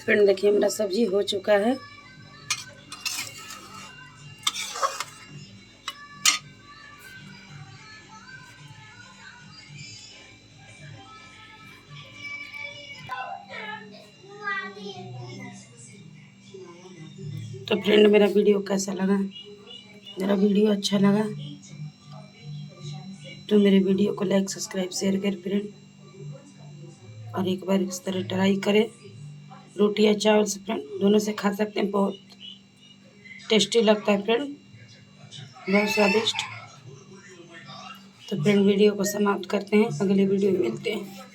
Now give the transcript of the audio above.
Friend देखिए मेरा सब्जी हो चुका है। तो फ्रेंड मेरा वीडियो कैसा लगा? मेरा वीडियो अच्छा लगा तो मेरे वीडियो को लाइक सब्सक्राइब शेयर करें फ्रेंड, और एक बार इस तरह ट्राई करें। रोटी या चावल से फ्रेंड दोनों से खा सकते हैं, बहुत टेस्टी लगता है फ्रेंड, बहुत स्वादिष्ट। तो फ्रेंड वीडियो को समाप्त करते हैं, अगले वीडियो में मिलते हैं।